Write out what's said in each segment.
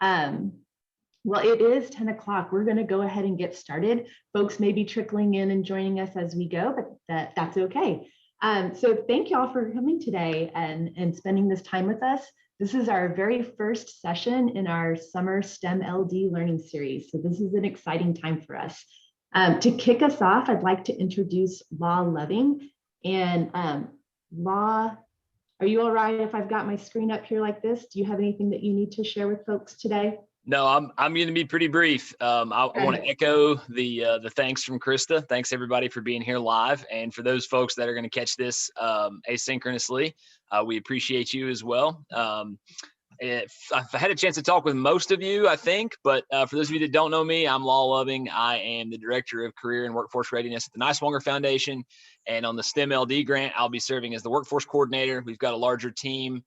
Well, it is 10 o'clock. We're going to go ahead and get started. Folks may be trickling in and joining us as we go, but that's okay. So thank you all for coming today and spending this time with us. This is our very first session in our summer STEM.LD learning series. So this is an exciting time for us. To kick us off, I'd like to introduce Law Loving. And Law, are you all right if I've got my screen up here like this? Do you have anything that you need to share with folks today? No, I'm going to be pretty brief. I want to echo the thanks from Krista. Thanks everybody for being here live, and for those folks that are going to catch this asynchronously, we appreciate you as well. I've had a chance to talk with most of you, I think, but for those of you that don't know me, I'm Law Loving. I am the Director of Career and Workforce Readiness at the Niswonger Foundation, and on the STEM.LD grant, I'll be serving as the Workforce Coordinator. We've got a larger team.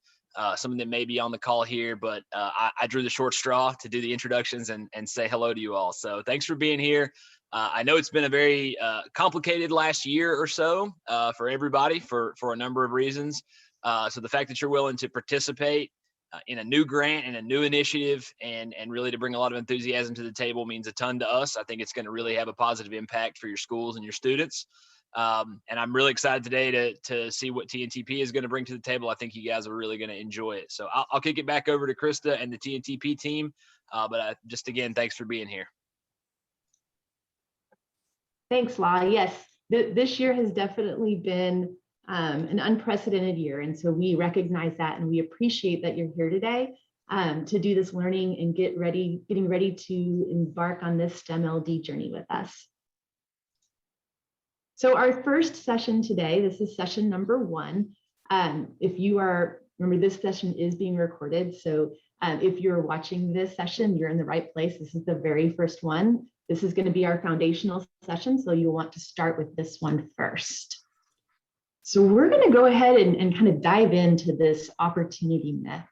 Some of them may be on the call here, but I drew the short straw to do the introductions and say hello to you all. So thanks for being here. I know it's been a very complicated last year or so for everybody for a number of reasons. So the fact that you're willing to participate in a new grant and a new initiative and really to bring a lot of enthusiasm to the table means a ton to us. I think it's going to really have a positive impact for your schools and your students. And I'm really excited today to see what TNTP is going to bring to the table. I think you guys are really going to enjoy it. So I'll kick it back over to Krista and the TNTP team. But just again, thanks for being here. Thanks, La. Yes, this year has definitely been an unprecedented year. And so we recognize that and we appreciate that you're here today to do this learning and getting ready to embark on this STEM.LD journey with us. So our first session today, this is session number 1. Remember this session is being recorded. So if you're watching this session, you're in the right place. This is the very first one. This is going to be our foundational session. So you'll want to start with this one first. So we're going to go ahead and kind of dive into this opportunity myth.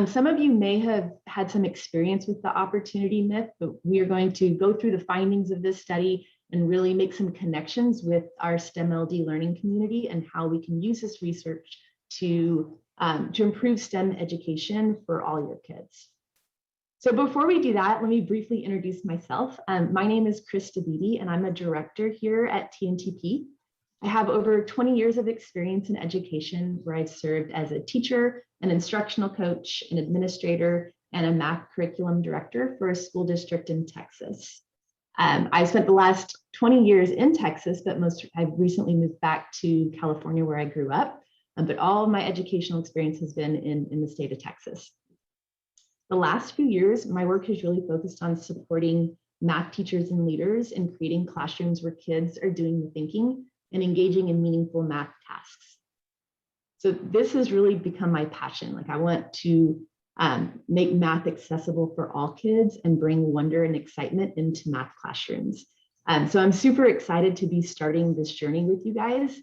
Some of you may have had some experience with the opportunity myth, but we are going to go through the findings of this study and really make some connections with our STEM.LD learning community and how we can use this research to improve STEM education for all your kids. So before we do that, let me briefly introduce myself. My name is Krista Beatty, and I'm a director here at TNTP. I have over 20 years of experience in education where I've served as a teacher, an instructional coach, an administrator, and a math curriculum director for a school district in Texas. I spent the last 20 years in Texas, but I've recently moved back to California where I grew up, but all of my educational experience has been in the state of Texas. The last few years, my work has really focused on supporting math teachers and leaders in creating classrooms where kids are doing the thinking and engaging in meaningful math tasks. So this has really become my passion. Like I want to make math accessible for all kids and bring wonder and excitement into math classrooms. So I'm super excited to be starting this journey with you guys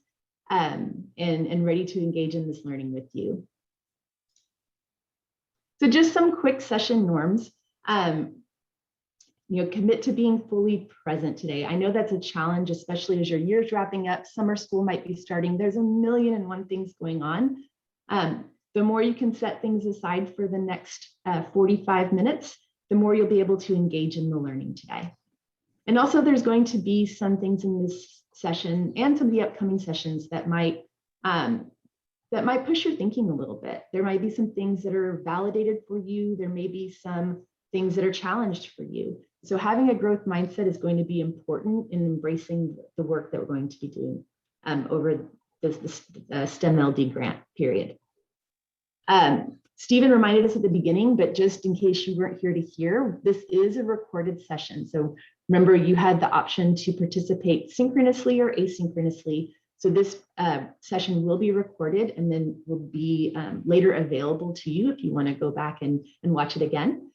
and ready to engage in this learning with you. So just some quick session norms. Commit to being fully present today. I know that's a challenge, especially as your year's wrapping up, summer school might be starting. There's a million and one things going on. The more you can set things aside for the next 45 minutes, the more you'll be able to engage in the learning today. And also there's going to be some things in this session and some of the upcoming sessions that might push your thinking a little bit. There might be some things that are validated for you. There may be some things that are challenged for you. So having a growth mindset is going to be important in embracing the work that we're going to be doing over this STEM.LD grant period. Stephen reminded us at the beginning, but just in case you weren't here to hear, this is a recorded session. So remember, you had the option to participate synchronously or asynchronously. So this session will be recorded and then will be later available to you if you want to go back and watch it again.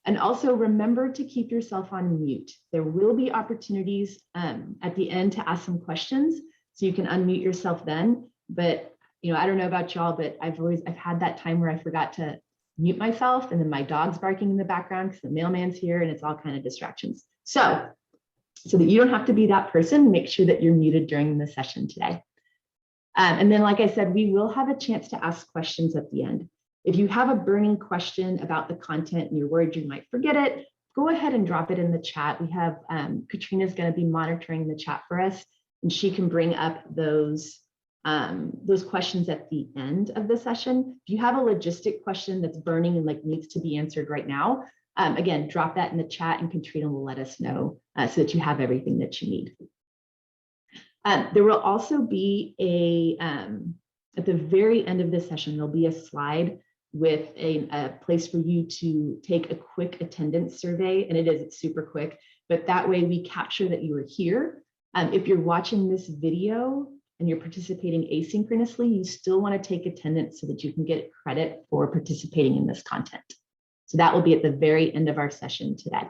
And also remember to keep yourself on mute. There will be opportunities at the end to ask some questions, so you can unmute yourself then. But I don't know about y'all, but I've had that time where I forgot to mute myself, and then my dog's barking in the background because the mailman's here, and it's all kind of distractions. So that you don't have to be that person, make sure that you're muted during the session today. And then, like I said, we will have a chance to ask questions at the end. If you have a burning question about the content and you're worried you might forget it, go ahead and drop it in the chat. We have Katrina's going to be monitoring the chat for us, and she can bring up those questions at the end of the session. If you have a logistic question that's burning and like needs to be answered right now, again, drop that in the chat and Katrina will let us know so that you have everything that you need. There will also be at the very end of this session, there'll be a slide with a place for you to take a quick attendance survey, and it's super quick, but that way we capture that you were here. If you're watching this video and you're participating asynchronously, you still want to take attendance so that you can get credit for participating in this content. So that will be at the very end of our session today.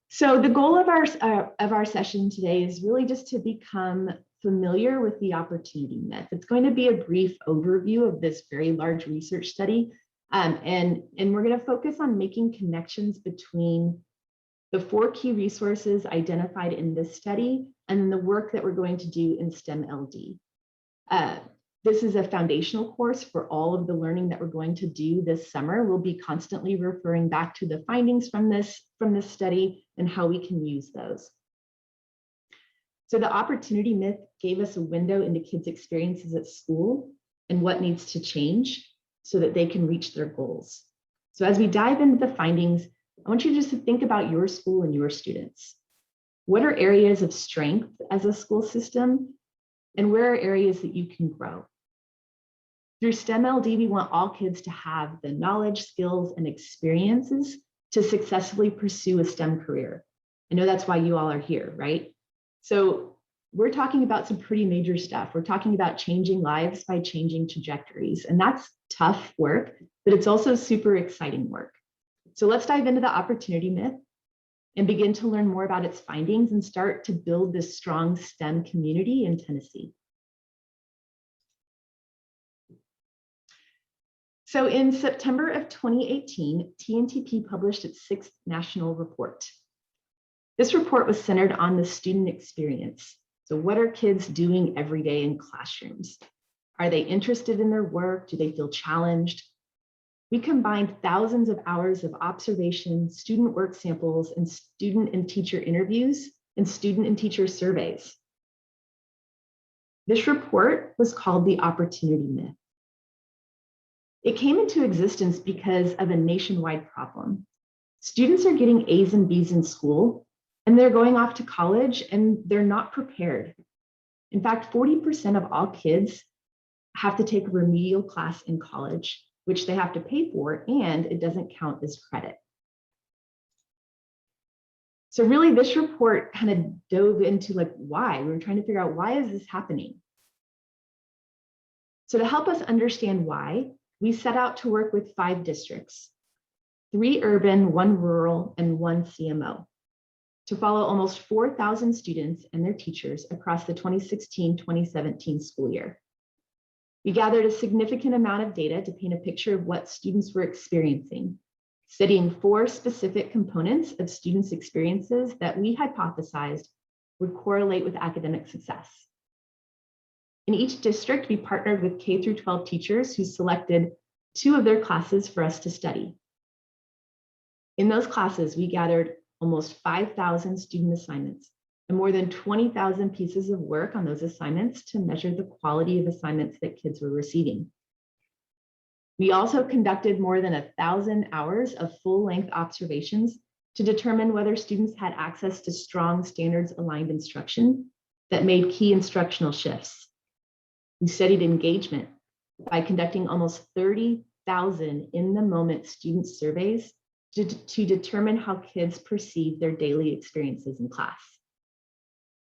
So the goal of our session today is really just to become familiar with the opportunity myth. It's going to be a brief overview of this very large research study, and we're going to focus on making connections between the 4 key resources identified in this study and the work that we're going to do in STEM.LD. This is a foundational course for all of the learning that we're going to do this summer. We'll be constantly referring back to the findings from this study and how we can use those. So the opportunity myth gave us a window into kids' experiences at school and what needs to change so that they can reach their goals. So as we dive into the findings, I want you just to think about your school and your students. What are areas of strength as a school system, and where are areas that you can grow? Through STEM.LD, we want all kids to have the knowledge, skills, and experiences to successfully pursue a STEM career. I know that's why you all are here, right? So we're talking about some pretty major stuff. We're talking about changing lives by changing trajectories, and that's tough work, but it's also super exciting work. So let's dive into the opportunity myth and begin to learn more about its findings and start to build this strong STEM community in Tennessee. So in September of 2018, TNTP published its 6th national report. This report was centered on the student experience. So what are kids doing every day in classrooms? Are they interested in their work? Do they feel challenged? We combined thousands of hours of observation, student work samples, and student and teacher interviews, and student and teacher surveys. This report was called the Opportunity Myth. It came into existence because of a nationwide problem. Students are getting A's and B's in school, and they're going off to college, and they're not prepared. In fact, 40% of all kids have to take a remedial class in college, which they have to pay for, and it doesn't count as credit. So really, this report kind of dove into like why. We were trying to figure out, why is this happening? So to help us understand why, we set out to work with 5 districts, 3 urban, 1 rural, and 1 CMO, to follow almost 4,000 students and their teachers across the 2016-2017 school year. We gathered a significant amount of data to paint a picture of what students were experiencing, studying 4 specific components of students' experiences that we hypothesized would correlate with academic success. In each district, we partnered with K-12 teachers who selected 2 of their classes for us to study. In those classes, we gathered almost 5,000 student assignments and more than 20,000 pieces of work on those assignments to measure the quality of assignments that kids were receiving. We also conducted more than 1,000 hours of full-length observations to determine whether students had access to strong standards-aligned instruction that made key instructional shifts. We studied engagement by conducting almost 30,000 in-the-moment student surveys to determine how kids perceive their daily experiences in class.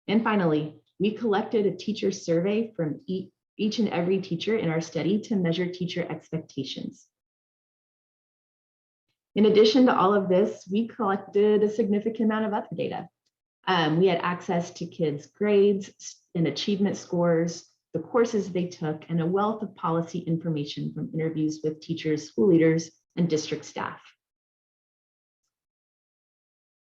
And finally, we collected a teacher survey from each and every teacher in our study to measure teacher expectations. In addition to all of this, we collected a significant amount of other data. We had access to kids' grades and achievement scores, the courses they took, and a wealth of policy information from interviews with teachers, school leaders, and district staff.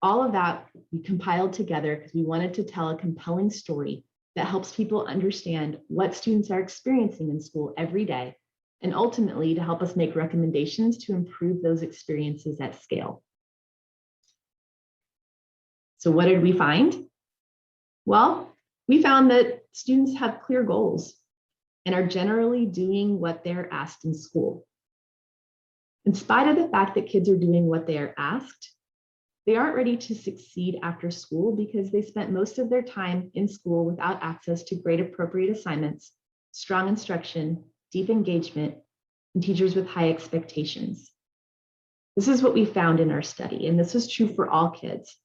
All of that we compiled together because we wanted to tell a compelling story that helps people understand what students are experiencing in school every day, and ultimately to help us make recommendations to improve those experiences at scale. So what did we find? Well, we found that students have clear goals and are generally doing what they're asked in school. In spite of the fact that kids are doing what they are asked, they aren't ready to succeed after school because they spent most of their time in school without access to grade-appropriate assignments, strong instruction, deep engagement, and teachers with high expectations. This is what we found in our study, and this was true for all kids.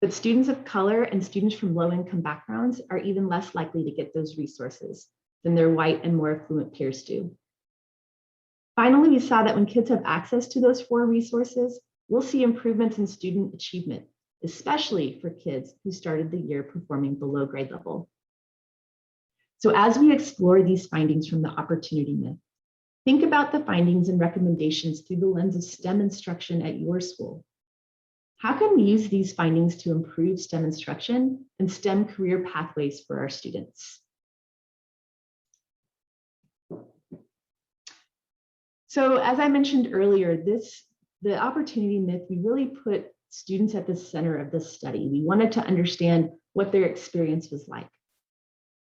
But students of color and students from low-income backgrounds are even less likely to get those resources than their white and more affluent peers do. Finally, we saw that when kids have access to those 4 resources, we'll see improvements in student achievement, especially for kids who started the year performing below grade level. So as we explore these findings from the opportunity myth, think about the findings and recommendations through the lens of STEM instruction at your school. How can we use these findings to improve STEM instruction and STEM career pathways for our students? So as I mentioned earlier, the opportunity myth, we really put students at the center of this study. We wanted to understand what their experience was like.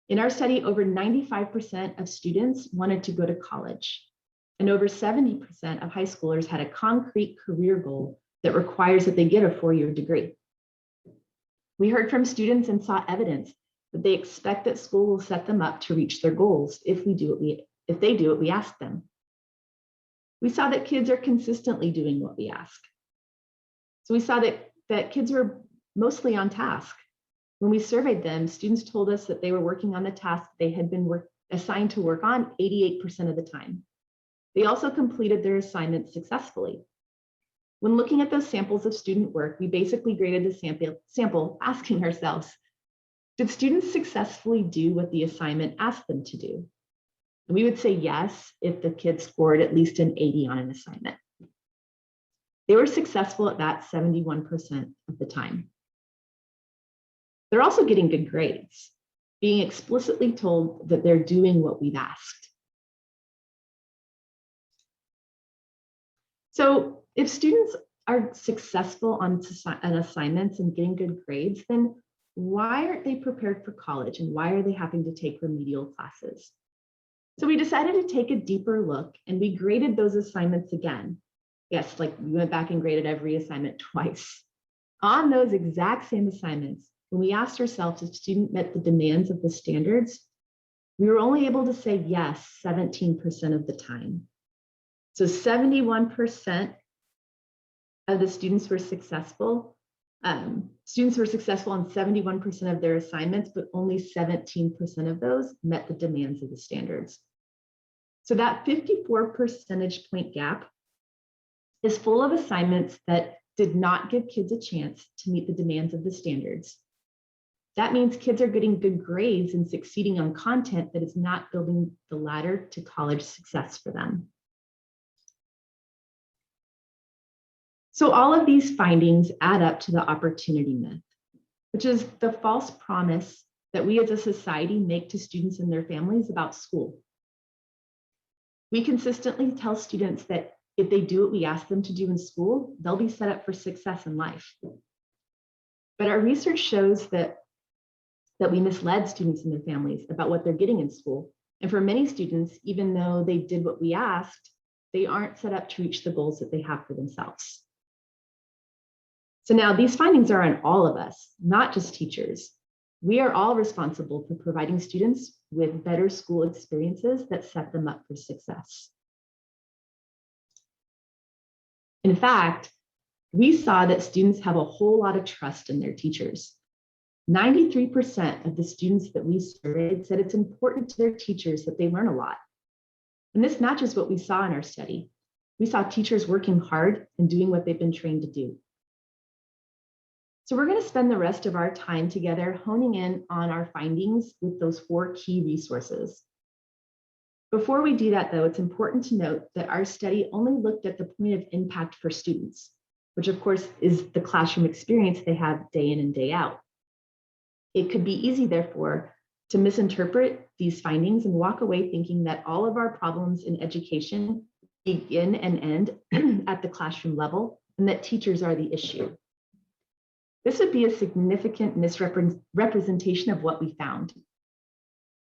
In our study, over 95% of students wanted to go to college, and over 70% of high schoolers had a concrete career goal that requires that they get a 4-year degree. We heard from students and saw evidence that they expect that school will set them up to reach their goals if they do what we ask them. We saw that kids are consistently doing what we ask. So we saw that kids were mostly on task. When we surveyed them, students told us that they were working on the task they had been assigned to work on 88% of the time. They also completed their assignments successfully. When looking at those samples of student work, we basically graded the sample asking ourselves, did students successfully do what the assignment asked them to do? And we would say yes if the kids scored at least an 80 on an assignment. They were successful at that 71% of the time. They're also getting good grades, being explicitly told that they're doing what we've asked. So if students are successful on assignments and getting good grades, then why aren't they prepared for college and why are they having to take remedial classes? So we decided to take a deeper look and we graded those assignments again. Yes, like we went back and graded every assignment twice. On those exact same assignments, when we asked ourselves if student met the demands of the standards, we were only able to say yes 17% of the time. So 71% of the students were successful. Students were successful on 71% of their assignments, but only 17% of those met the demands of the standards. So that 54 percentage point gap is full of assignments that did not give kids a chance to meet the demands of the standards. That means kids are getting good grades and succeeding on content that is not building the ladder to college success for them. So all of these findings add up to the opportunity myth, which is the false promise that we as a society make to students and their families about school. We consistently tell students that if they do what we ask them to do in school, they'll be set up for success in life. But our research shows that we misled students and their families about what they're getting in school. And for many students, even though they did what we asked, they aren't set up to reach the goals that they have for themselves. So now these findings are on all of us, not just teachers. We are all responsible for providing students with better school experiences that set them up for success. In fact, we saw that students have a whole lot of trust in their teachers. 93% of the students that we surveyed said it's important to their teachers that they learn a lot. And this matches what we saw in our study. We saw teachers working hard and doing what they've been trained to do. So we're going to spend the rest of our time together honing in on our findings with those 4 key resources. Before we do that, though, it's important to note that our study only looked at the point of impact for students, which of course is the classroom experience they have day in and day out. It could be easy, therefore, to misinterpret these findings and walk away thinking that all of our problems in education begin and end at the classroom level and that teachers are the issue. This would be a significant misrepresentation of what we found.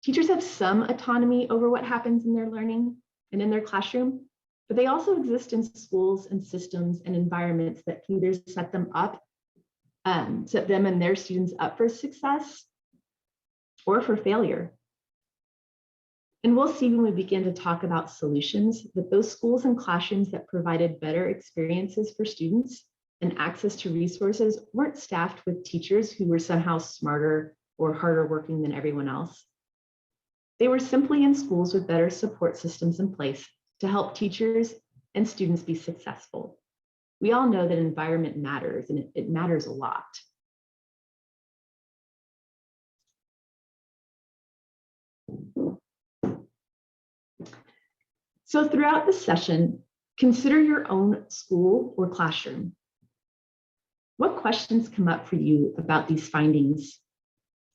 Teachers have some autonomy over what happens in their learning and in their classroom, but they also exist in schools and systems and environments that can either set them and their students up for success or for failure. And we'll see when we begin to talk about solutions that those schools and classrooms that provided better experiences for students and access to resources weren't staffed with teachers who were somehow smarter or harder working than everyone else. They were simply in schools with better support systems in place to help teachers and students be successful. We all know that environment matters, and it matters a lot. So throughout the session, consider your own school or classroom. What questions come up for you about these findings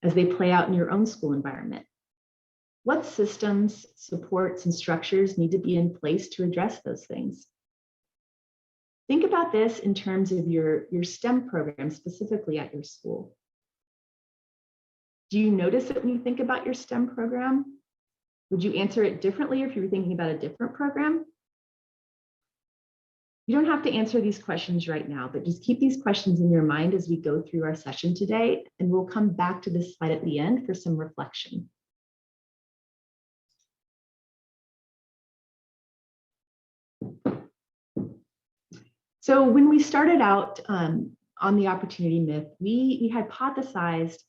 as they play out in your own school environment? What systems, supports, and structures need to be in place to address those things? Think about this in terms of your STEM program, specifically at your school. Do you notice it when you think about your STEM program? Would you answer it differently if you were thinking about a different program? You don't have to answer these questions right now, but just keep these questions in your mind as we go through our session today, and we'll come back to this slide at the end for some reflection. So when we started out on the opportunity myth, we hypothesized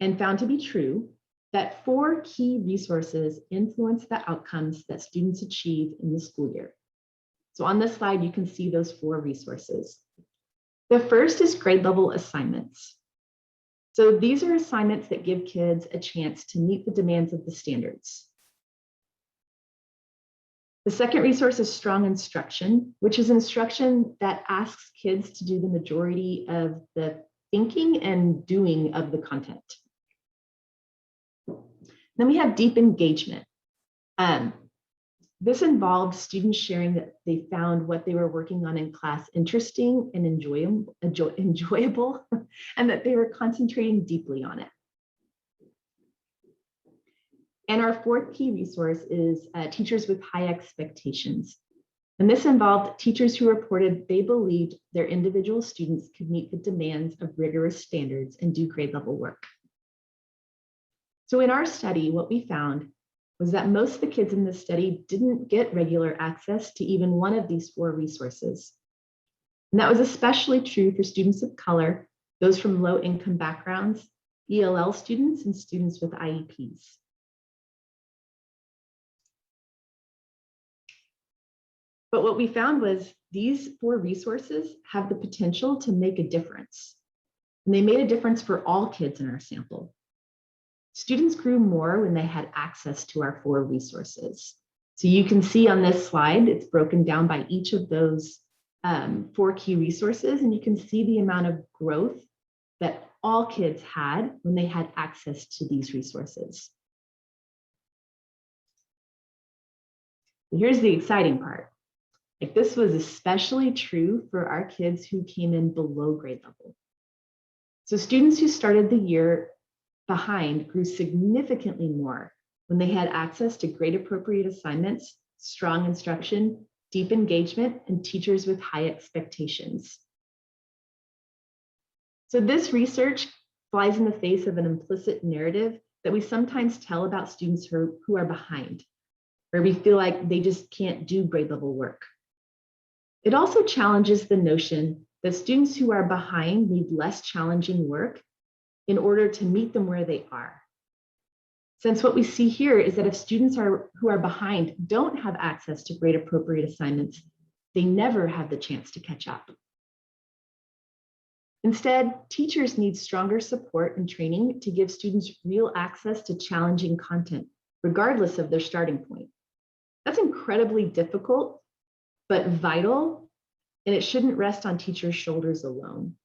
and found to be true that 4 key resources influence the outcomes that students achieve in the school year. So on this slide, you can see those 4 resources. The first is grade level assignments. So these are assignments that give kids a chance to meet the demands of the standards. The second resource is strong instruction, which is instruction that asks kids to do the majority of the thinking and doing of the content. Then we have deep engagement. This involved students sharing that they found what they were working on in class interesting and enjoyable, and that they were concentrating deeply on it. And our 4th key resource is teachers with high expectations. And this involved teachers who reported they believed their individual students could meet the demands of rigorous standards and do grade level work. So in our study, what we found was that most of the kids in this study didn't get regular access to even one of these 4 resources. And that was especially true for students of color, those from low-income backgrounds, ELL students, and students with IEPs. But what we found was these 4 resources have the potential to make a difference. And they made a difference for all kids in our sample. Students grew more when they had access to our 4 resources. So you can see on this slide, it's broken down by each of those 4 key resources, and you can see the amount of growth that all kids had when they had access to these resources. Here's the exciting part. Like, this was especially true for our kids who came in below grade level. So students who started the year behind grew significantly more when they had access to grade appropriate assignments, strong instruction, deep engagement, and teachers with high expectations. So this research flies in the face of an implicit narrative that we sometimes tell about students who are behind, where we feel like they just can't do grade level work. It also challenges the notion that students who are behind need less challenging work in order to meet them where they are. Since what we see here is that if students who are behind don't have access to grade appropriate assignments, they never have the chance to catch up. Instead, teachers need stronger support and training to give students real access to challenging content, regardless of their starting point. That's incredibly difficult, but vital, and it shouldn't rest on teachers' shoulders alone.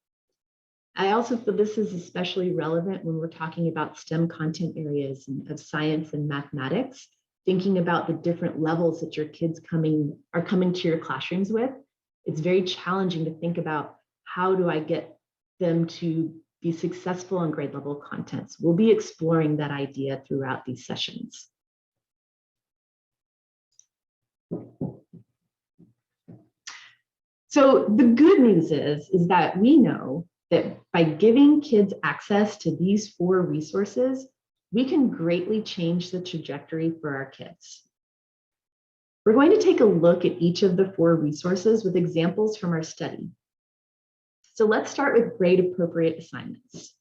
I also feel this is especially relevant when we're talking about STEM content areas of science and mathematics, thinking about the different levels that your kids are coming to your classrooms with. It's very challenging to think about, how do I get them to be successful on grade level contents? We'll be exploring that idea throughout these sessions. So the good news is that we know that by giving kids access to these 4 resources, we can greatly change the trajectory for our kids. We're going to take a look at each of the 4 resources with examples from our study. So let's start with grade appropriate assignments.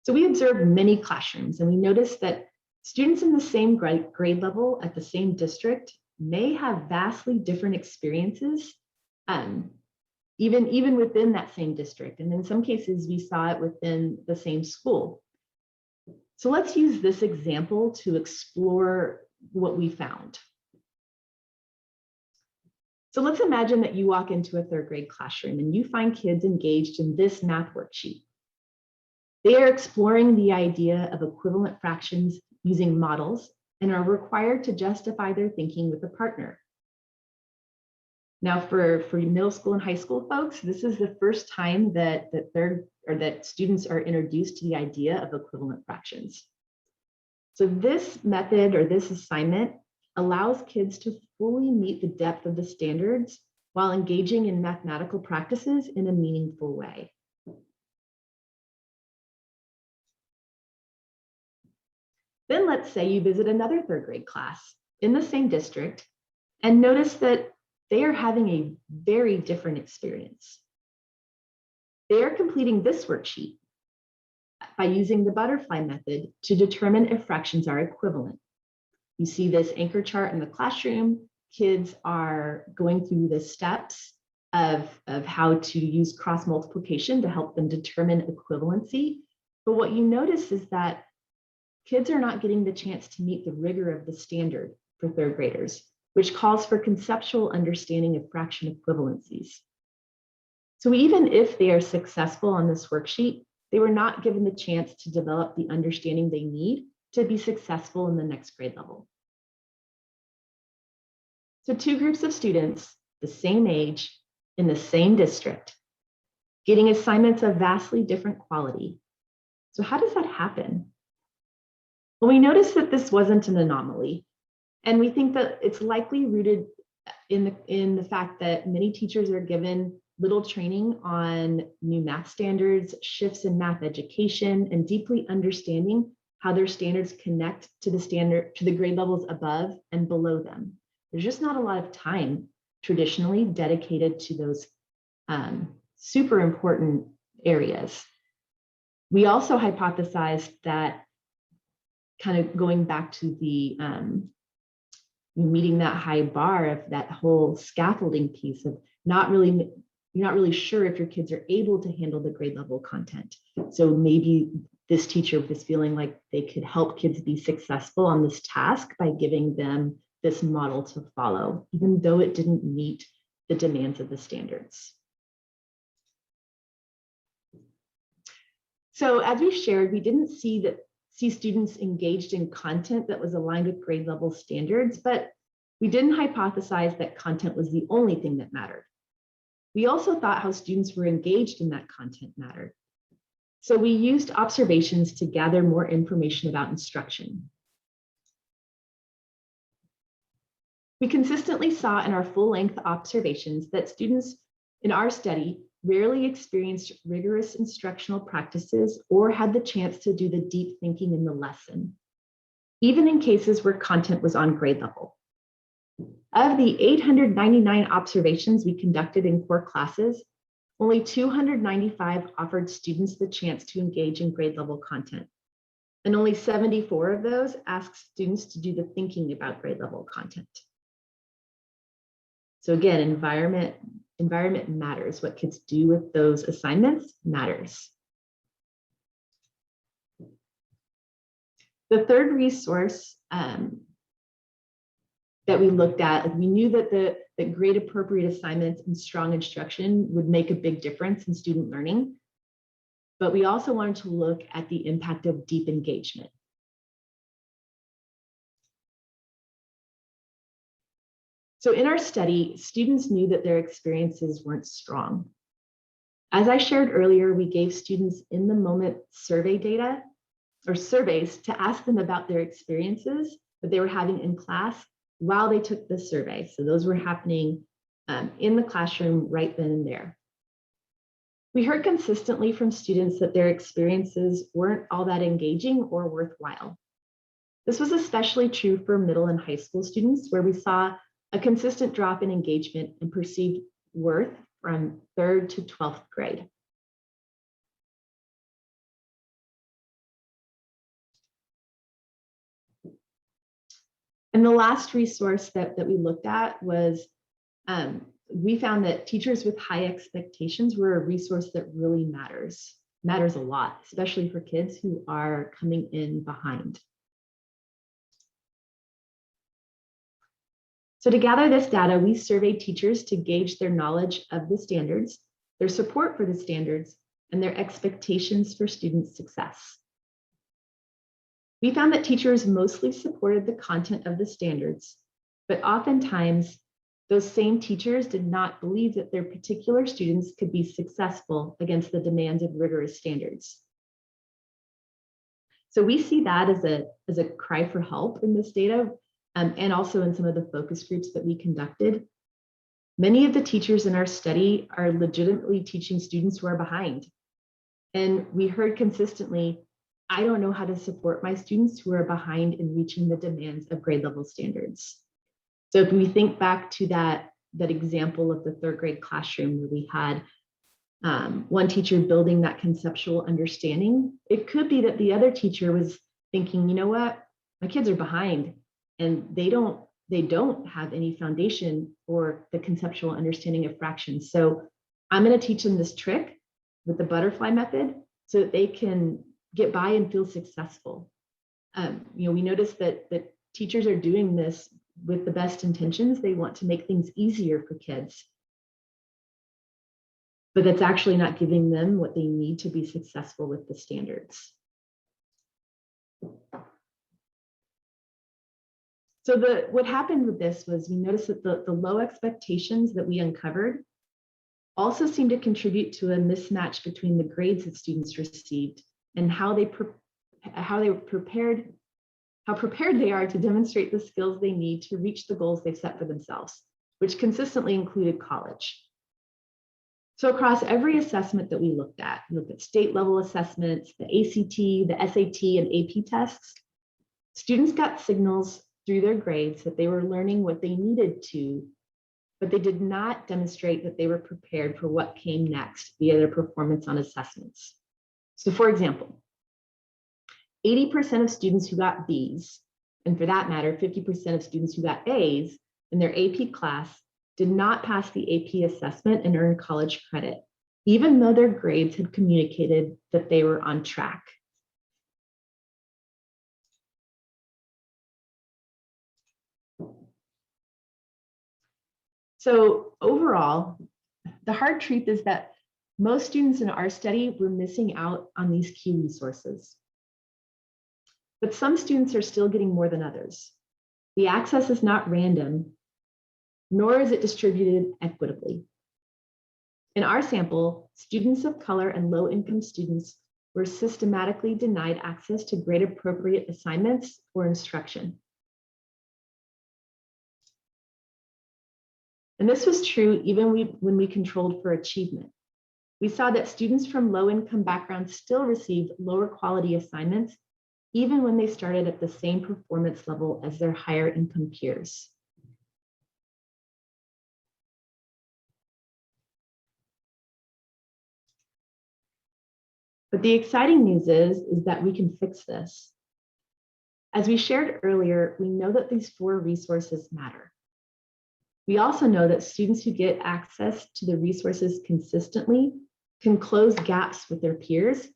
So we observed many classrooms, and we noticed that students in the same grade level at the same district may have vastly different experiences, even within that same district. And in some cases, we saw it within the same school. So let's use this example to explore what we found. So let's imagine that you walk into a 3rd grade classroom and you find kids engaged in this math worksheet. They are exploring the idea of equivalent fractions using models and are required to justify their thinking with a partner. Now, for middle school and high school folks, this is the first time that students are introduced to the idea of equivalent fractions. So this method or this assignment allows kids to fully meet the depth of the standards while engaging in mathematical practices in a meaningful way. Then let's say you visit another 3rd grade class in the same district and notice that they are having a very different experience. They are completing this worksheet by using the butterfly method to determine if fractions are equivalent. You see this anchor chart in the classroom. Kids are going through the steps of how to use cross multiplication to help them determine equivalency. But what you notice is that kids are not getting the chance to meet the rigor of the standard for 3rd graders, which calls for conceptual understanding of fraction equivalencies. So even if they are successful on this worksheet, they were not given the chance to develop the understanding they need to be successful in the next grade level. So 2 groups of students, the same age, in the same district, getting assignments of vastly different quality. So how does that happen? Well, we noticed that this wasn't an anomaly, and we think that it's likely rooted in the fact that many teachers are given little training on new math standards, shifts in math education, and deeply understanding how their standards connect to the grade levels above and below them. There's just not a lot of time traditionally dedicated to those super important areas. We also hypothesized that, kind of going back to the meeting that high bar of that whole scaffolding piece of you're not really sure if your kids are able to handle the grade level content. So maybe this teacher was feeling like they could help kids be successful on this task by giving them this model to follow, even though it didn't meet the demands of the standards. So as we shared, we didn't see students engaged in content that was aligned with grade level standards, but we didn't hypothesize that content was the only thing that mattered. We also thought how students were engaged in that content mattered. So we used observations to gather more information about instruction. We consistently saw in our full-length observations that students in our study rarely experienced rigorous instructional practices or had the chance to do the deep thinking in the lesson, even in cases where content was on grade level. Of the 899 observations we conducted in core classes, only 295 offered students the chance to engage in grade level content, and only 74 of those asked students to do the thinking about grade level content. So again, environment matters. What kids do with those assignments matters. The 3rd resource that we looked at. Like, we knew that that grade appropriate assignments and strong instruction would make a big difference in student learning. But we also wanted to look at the impact of deep engagement. So in our study, students knew that their experiences weren't strong. As I shared earlier, we gave students in the moment survey data or surveys to ask them about their experiences that they were having in class while they took the survey. So those were happening in the classroom right then and there. We heard consistently from students that their experiences weren't all that engaging or worthwhile. This was especially true for middle and high school students, where we saw a consistent drop in engagement and perceived worth from 3rd to 12th grade. And the last resource that we looked at was, we found that teachers with high expectations were a resource that really matters a lot, especially for kids who are coming in behind. So to gather this data, we surveyed teachers to gauge their knowledge of the standards, their support for the standards, and their expectations for student success. We found that teachers mostly supported the content of the standards, but oftentimes those same teachers did not believe that their particular students could be successful against the demands of rigorous standards. So we see that as a cry for help in this data, and also in some of the focus groups that we conducted. Many of the teachers in our study are legitimately teaching students who are behind. And we heard consistently, I don't know how to support my students who are behind in reaching the demands of grade level standards. So if we think back to that example of the 3rd grade classroom where we had one teacher building that conceptual understanding, it could be that the other teacher was thinking, you know what, my kids are behind and they don't have any foundation for the conceptual understanding of fractions. So I'm going to teach them this trick with the butterfly method so that they can get by and feel successful. We noticed that teachers are doing this with the best intentions. They want to make things easier for kids, but that's actually not giving them what they need to be successful with the standards. So what happened with this was we noticed that the low expectations that we uncovered also seemed to contribute to a mismatch between the grades that students received and how prepared they are to demonstrate the skills they need to reach the goals they've set for themselves, which consistently included college. So across every assessment that we looked at state level assessments, the ACT, the SAT, and AP tests, students got signals through their grades that they were learning what they needed to, but they did not demonstrate that they were prepared for what came next via their performance on assessments. So for example, 80% of students who got Bs, and for that matter, 50% of students who got As in their AP class did not pass the AP assessment and earn college credit, even though their grades had communicated that they were on track. So overall, the hard truth is that most students in our study were missing out on these key resources. But some students are still getting more than others. The access is not random, nor is it distributed equitably. In our sample, students of color and low-income students were systematically denied access to grade-appropriate assignments or instruction. And this was true even when we controlled for achievement. We saw that students from low-income backgrounds still received lower quality assignments, even when they started at the same performance level as their higher income peers. But the exciting news is that we can fix this. As we shared earlier, we know that these 4 resources matter. We also know that students who get access to the resources consistently can close gaps with their peers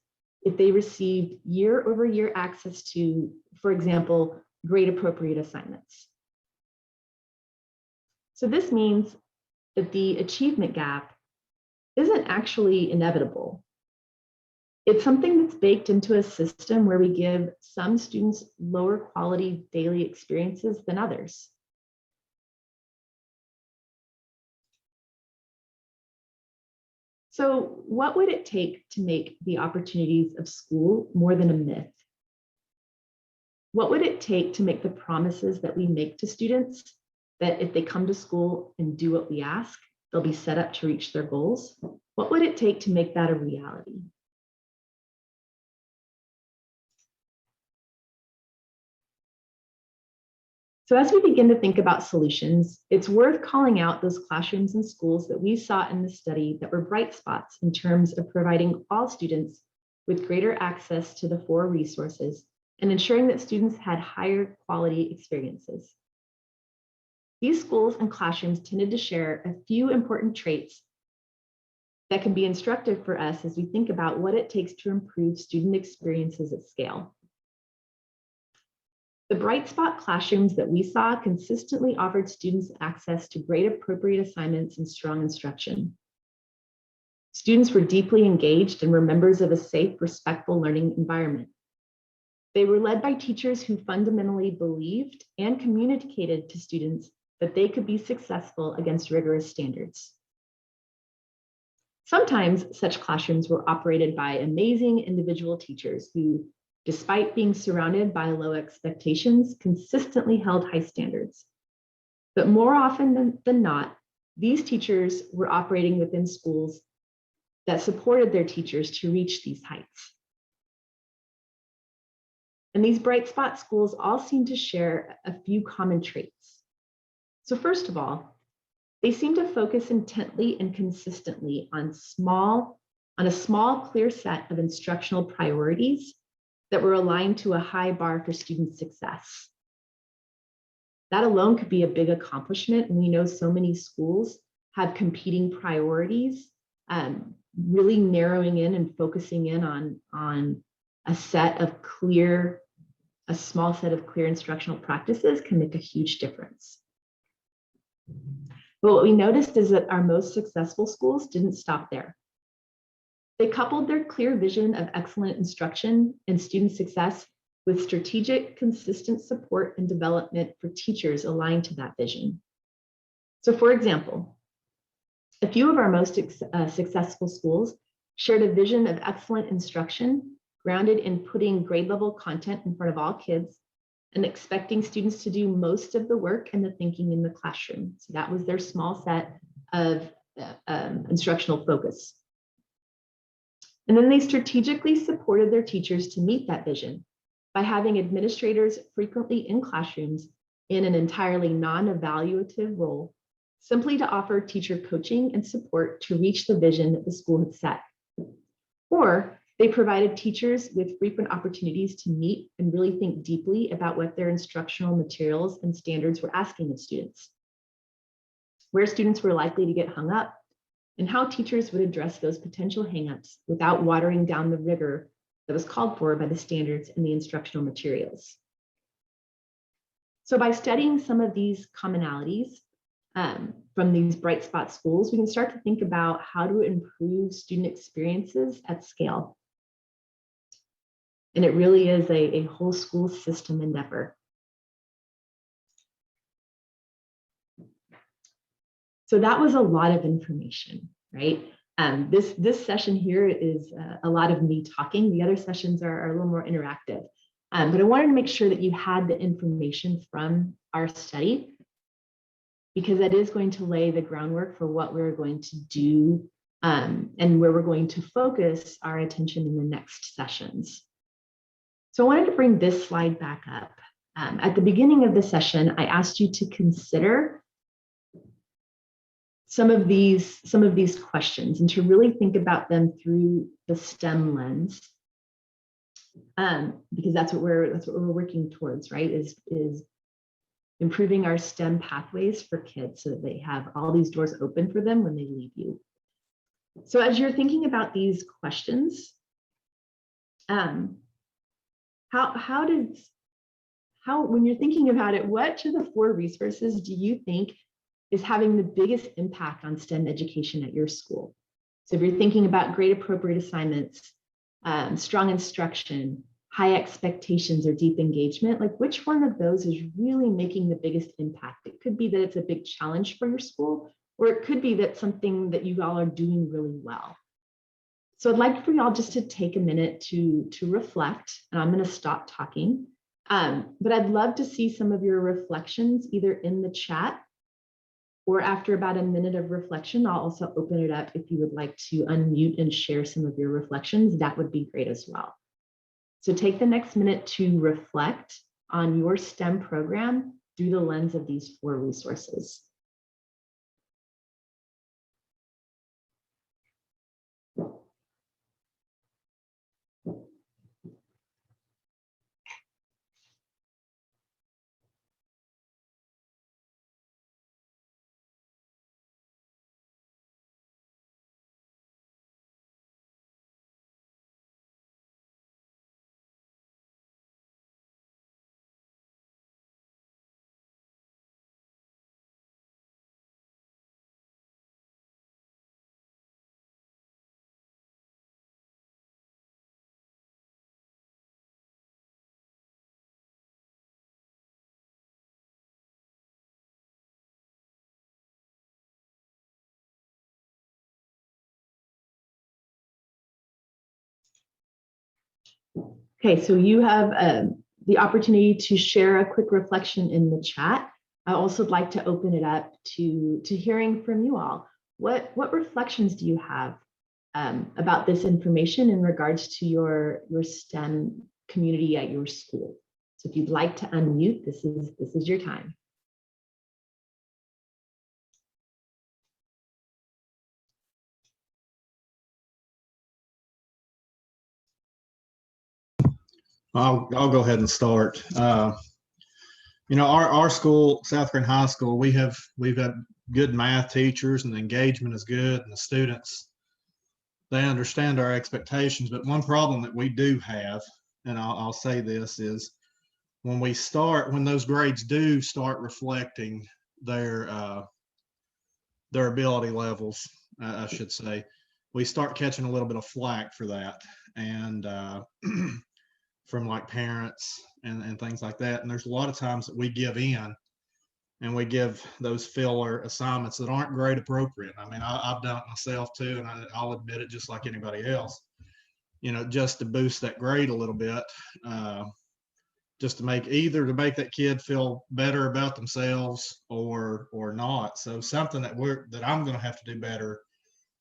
if they received year-over-year access to, for example, grade-appropriate assignments. So this means that the achievement gap isn't actually inevitable. It's something that's baked into a system where we give some students lower quality daily experiences than others. So what would it take to make the opportunities of school more than a myth? What would it take to make the promises that we make to students that if they come to school and do what we ask, they'll be set up to reach their goals? What would it take to make that a reality? So as we begin to think about solutions, it's worth calling out those classrooms and schools that we saw in the study that were bright spots in terms of providing all students with greater access to the 4 resources and ensuring that students had higher quality experiences. These schools and classrooms tended to share a few important traits that can be instructive for us as we think about what it takes to improve student experiences at scale. The bright spot classrooms that we saw consistently offered students access to grade appropriate assignments and strong instruction. Students were deeply engaged and were members of a safe, respectful learning environment. They were led by teachers who fundamentally believed and communicated to students that they could be successful against rigorous standards. Sometimes such classrooms were operated by amazing individual teachers who, despite being surrounded by low expectations, consistently held high standards. But more often than not, these teachers were operating within schools that supported their teachers to reach these heights. And these bright spot schools all seem to share a few common traits. So first of all, they seem to focus intently and consistently on a small, clear set of instructional priorities that were aligned to a high bar for student success. That alone could be a big accomplishment. And we know so many schools have competing priorities, really narrowing in and focusing in on a small set of clear instructional practices can make a huge difference. But what we noticed is that our most successful schools didn't stop there. They coupled their clear vision of excellent instruction and student success with strategic, consistent support and development for teachers aligned to that vision. So for example, a few of our most successful schools shared a vision of excellent instruction grounded in putting grade level content in front of all kids and expecting students to do most of the work and the thinking in the classroom. So that was their small set of instructional focus. And then they strategically supported their teachers to meet that vision by having administrators frequently in classrooms in an entirely non-evaluative role, simply to offer teacher coaching and support to reach the vision that the school had set. Or they provided teachers with frequent opportunities to meet and really think deeply about what their instructional materials and standards were asking of students, where students were likely to get hung up, and how teachers would address those potential hangups without watering down the rigor that was called for by the standards and the instructional materials. So by studying some of these commonalities from these bright spot schools, we can start to think about how to improve student experiences at scale. And it really is a whole school system endeavor. So that was a lot of information, right? This session here is a lot of me talking. The other sessions are a little more interactive. But I wanted to make sure that you had the information from our study, because that is going to lay the groundwork for what we're going to do and where we're going to focus our attention in the next sessions. So I wanted to bring this slide back up. At the beginning of the session, I asked you to consider some of these questions and to really think about them through the STEM lens, because that's what we're working towards, right? Is improving our STEM pathways for kids so that they have all these doors open for them when they leave you. So as you're thinking about these questions, when you're thinking about it, which of the 4 resources do you think is having the biggest impact on STEM education at your school? So if you're thinking about grade appropriate assignments, strong instruction, high expectations, or deep engagement, like which one of those is really making the biggest impact? It could be that it's a big challenge for your school, or it could be that something that you all are doing really well. So I'd like for y'all just to take a minute to reflect, and I'm going to stop talking. But I'd love to see some of your reflections either in the chat, or after about a minute of reflection, I'll also open it up if you would like to unmute and share some of your reflections. That would be great as well. So take the next minute to reflect on your STEM program through the lens of these 4 resources. Okay, so you have the opportunity to share a quick reflection in the chat. I also would like to open it up to hearing from you all. What reflections do you have about this information in regards to your STEM community at your school? So if you'd like to unmute, this is your time. I'll go ahead and start. You know, our school, South Green High School, we've got good math teachers, and the engagement is good, and the students, they understand our expectations. But one problem that we do have, and I'll say this, is when those grades do start reflecting their ability levels, I should say, we start catching a little bit of flack for that, and from like parents and things like that. And there's a lot of times that we give in and we give those filler assignments that aren't grade appropriate. I mean, I've done it myself too, and I'll admit it just like anybody else, you know, just to boost that grade a little bit, just to make that kid feel better about themselves or not. So something that I'm going to have to do better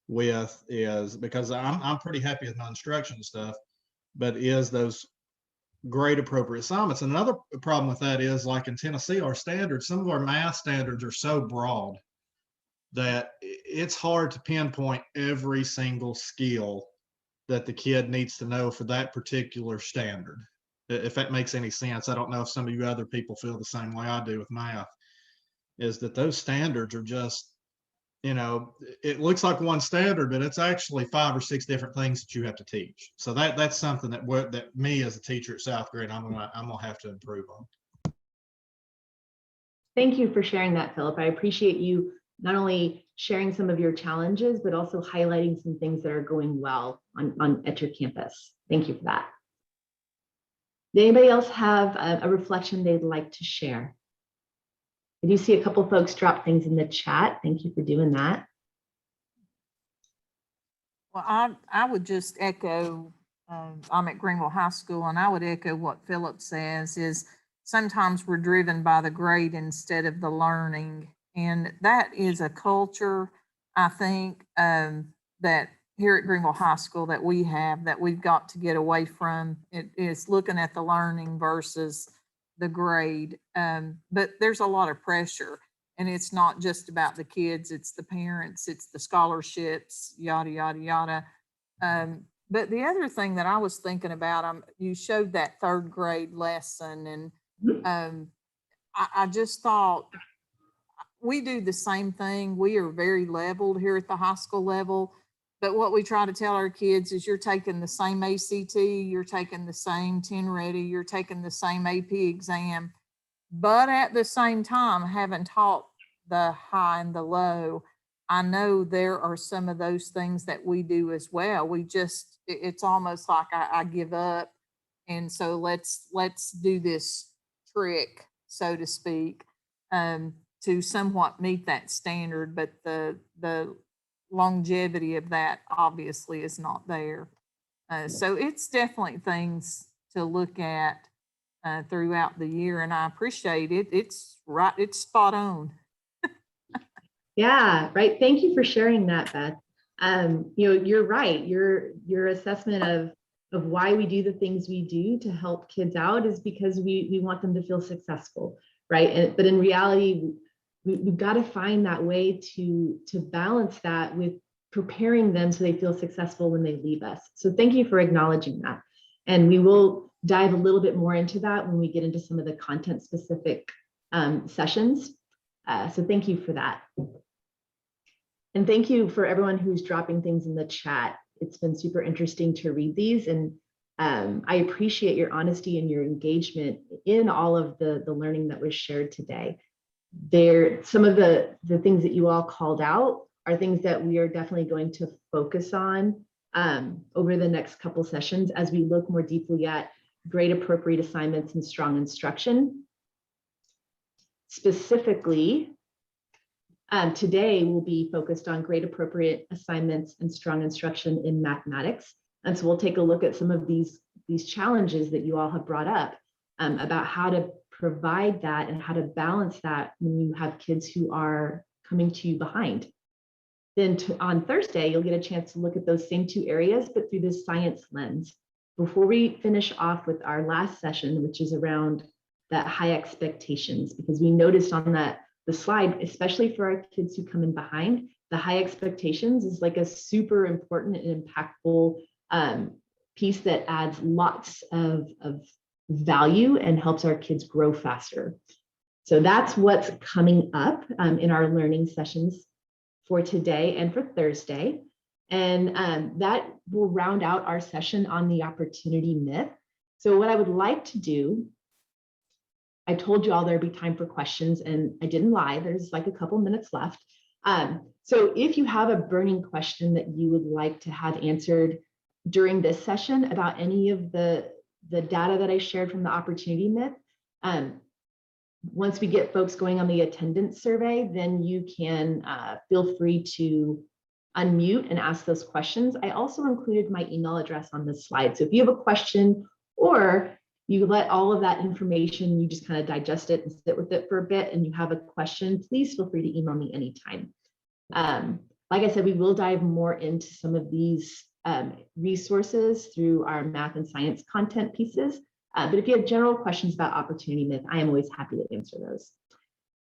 with is, because I'm pretty happy with my instruction stuff, but is those grade appropriate assignments. And another problem with that is, like in Tennessee, our standards, some of our math standards are so broad that it's hard to pinpoint every single skill that the kid needs to know for that particular standard. If that makes any sense. I don't know if some of you other people feel the same way I do with math, is that those standards are just, you know, it looks like one standard, but it's actually 5 or 6 different things that you have to teach. So that's something that me as a teacher at South Green, I'm gonna have to improve on. Thank you for sharing that, Philip. I appreciate you not only sharing some of your challenges, but also highlighting some things that are going well at your campus. Thank you for that. Does anybody else have a reflection they'd like to share? I do see a couple folks drop things in the chat. Thank you for doing that. Well, I would just echo, I'm at Greenville High School, and I would echo what Philip says, is sometimes we're driven by the grade instead of the learning. And that is a culture, I think, that here at Greenville High School that we've got to get away from. It is looking at the learning versus the grade. But there's a lot of pressure, and it's not just about the kids, it's the parents, it's the scholarships, yada, yada, yada. But the other thing that I was thinking about, you showed that 3rd grade lesson, and I just thought, we do the same thing. We are very leveled here at the high school level. But what we try to tell our kids is, you're taking the same ACT, you're taking the same 10 ready, you're taking the same AP exam, but at the same time having taught the high and the low. I know there are some of those things that we do as well. It's almost like I give up. And so let's do this trick, so to speak, to somewhat meet that standard, but the longevity of that obviously is not there. So it's definitely things to look at throughout the year, and I appreciate it. It's spot on. Yeah, right. Thank you for sharing that, Beth. You're right. Your assessment of why we do the things we do to help kids out is because we want them to feel successful, right? But in reality, we've got to find that way to balance that with preparing them so they feel successful when they leave us. So thank you for acknowledging that. And we will dive a little bit more into that when we get into some of the content specific sessions. So thank you for that. And thank you for everyone who's dropping things in the chat. It's been super interesting to read these, and I appreciate your honesty and your engagement in all of the learning that was shared today. Some of the things that you all called out are things that we are definitely going to focus on over the next couple sessions as we look more deeply at grade appropriate assignments and strong instruction. Specifically, today we'll be focused on grade appropriate assignments and strong instruction in mathematics. And so we'll take a look at some of these challenges that you all have brought up about how to provide that and how to balance that when you have kids who are coming to you behind. Then on Thursday, you'll get a chance to look at those same two areas, but through this science lens. Before we finish off with our last session, which is around that high expectations, because we noticed on the slide, especially for our kids who come in behind, the high expectations is like a super important and impactful piece that adds lots of value and helps our kids grow faster. So that's what's coming up in our learning sessions for today and for Thursday. And that will round out our session on the opportunity myth. So what I would like to do, I told you all there'd be time for questions, and I didn't lie. There's like a couple minutes left. So if you have a burning question that you would like to have answered during this session about any of the data that I shared from the opportunity myth, once we get folks going on the attendance survey, then you can feel free to unmute and ask those questions. I also included my email address on this slide. So if you have a question, or you let all of that information, you just kind of digest it and sit with it for a bit, and you have a question, please feel free to email me anytime. Like I said, we will dive more into some of these resources through our math and science content pieces. But if you have general questions about opportunity myth, I am always happy to answer those.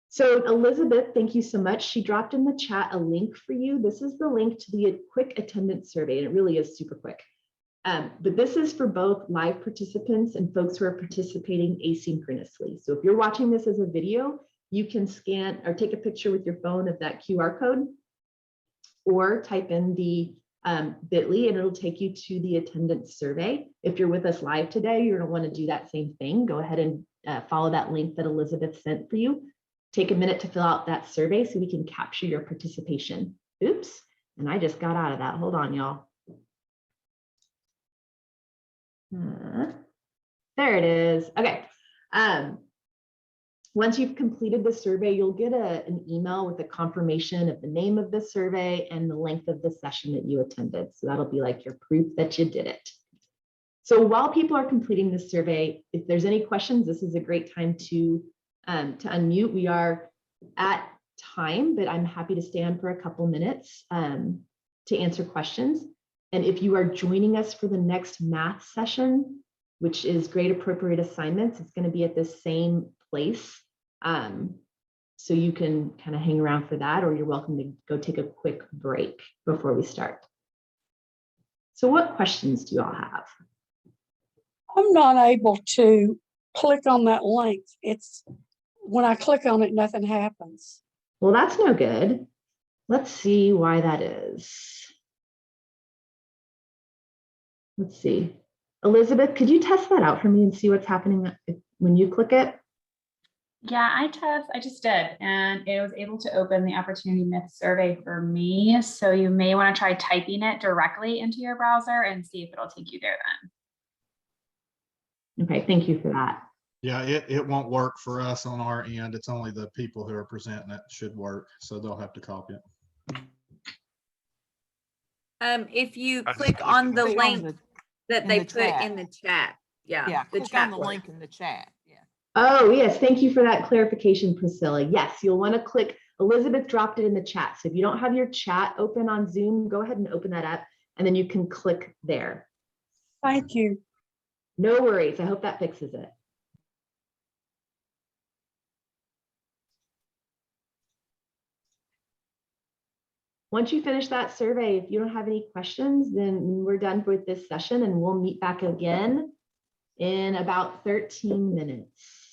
So Elizabeth, thank you so much. She dropped in the chat a link for you. This is the link to the quick attendance survey, and it really is super quick. But this is for both live participants and folks who are participating asynchronously. So if you're watching this as a video, you can scan or take a picture with your phone of that QR code, or type in the bit.ly and it'll take you to the attendance survey. If you're with us live today, you're going to want to do that same thing. Go ahead and follow that link that Elizabeth sent for you. Take a minute to fill out that survey so we can capture your participation. Oops, and I just got out of that. Hold on, y'all. There it is. Okay. Once you've completed the survey, you'll get an email with a confirmation of the name of the survey and the length of the session that you attended. So that'll be like your proof that you did it. So while people are completing this survey, if there's any questions, this is a great time to unmute. We are at time, but I'm happy to stay on for a couple minutes to answer questions. And if you are joining us for the next math session, which is grade appropriate assignments, it's going to be at the same place. So you can kind of hang around for that, or you're welcome to go take a quick break before we start. So what questions do you all have? I'm not able to click on that link. It's when I click on it, nothing happens. Well, that's no good. Let's see why that is. Let's see. Elizabeth, could you test that out for me and see what's happening when you click it? Yeah, I just did, and it was able to open the opportunity myth survey for me. So you may want to try typing it directly into your browser and see if it'll take you there then. Okay, thank you for that. Yeah, it won't work for us on our end. It's only the people who are presenting it should work. So they'll have to copy it. If you I just click clicked on it. the Click on link the- that in they the put chat. in the chat. Yeah, Yeah, the click chat on the board. link in the chat. Yeah. Oh, yes. Thank you for that clarification, Priscilla. Yes, you'll want to click. Elizabeth dropped it in the chat. So if you don't have your chat open on Zoom, go ahead and open that up, and then you can click there. Thank you. No worries. I hope that fixes it. Once you finish that survey, if you don't have any questions, then we're done with this session, and we'll meet back again in about 13 minutes.